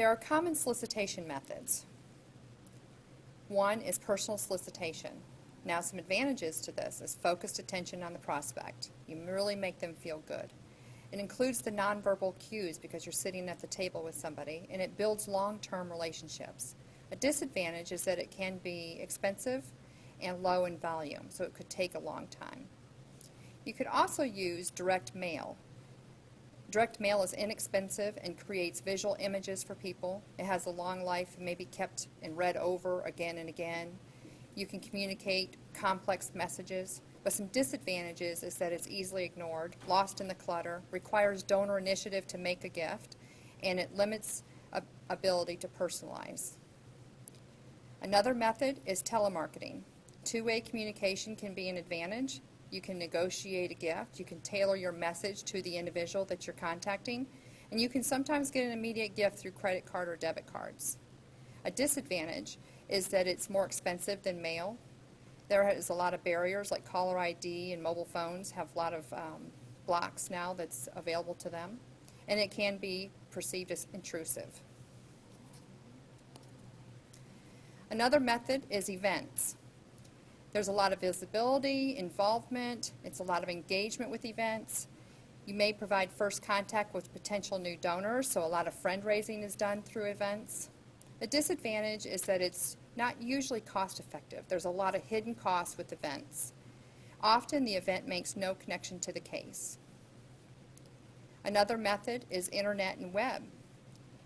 There are common solicitation methods. One is personal solicitation. Now, some advantages to this is focused attention on the prospect. You really make them feel good. It includes the nonverbal cues because you're sitting at the table with somebody, and it builds long-term relationships. A disadvantage is that it can be expensive and low in volume, so it could take a long time. You could also use direct mail. Direct mail is inexpensive and creates visual images for people. It has a long life and may be kept and read over again and again. You can communicate complex messages, but some disadvantages is that it's easily ignored, lost in the clutter, requires donor initiative to make a gift, and it limits ability to personalize. Another method is telemarketing. Two-way communication can be an advantage. You can negotiate a gift, you can tailor your message to the individual that you're contacting, and you can sometimes get an immediate gift through credit card or debit cards. A disadvantage is that it's more expensive than mail. There is a lot of barriers, like caller ID and mobile phones have a lot of blocks now that's available to them, and it can be perceived as intrusive. Another method is events. There's a lot of visibility, involvement, it's a lot of engagement with events. You may provide first contact with potential new donors, so a lot of fundraising is done through events. The disadvantage is that it's not usually cost effective. There's a lot of hidden costs with events. Often the event makes no connection to the case. Another method is internet and web.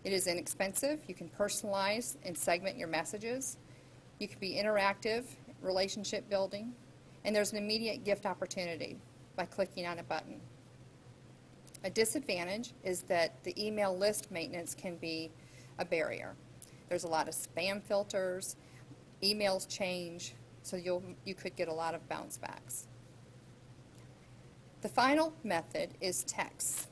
It is inexpensive. You can personalize and segment your messages. You can be interactive, relationship building, and there's an immediate gift opportunity by clicking on a button. A disadvantage is that the email list maintenance can be a barrier. There's a lot of spam filters, emails change, so you could get a lot of bounce backs. The final method is text.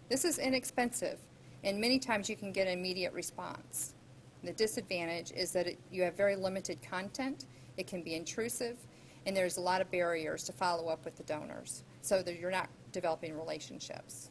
This is inexpensive, and many times you can get an immediate response. The disadvantage is that you have very limited content, it can be intrusive, and there's a lot of barriers to follow up with the donors, so that you're not developing relationships.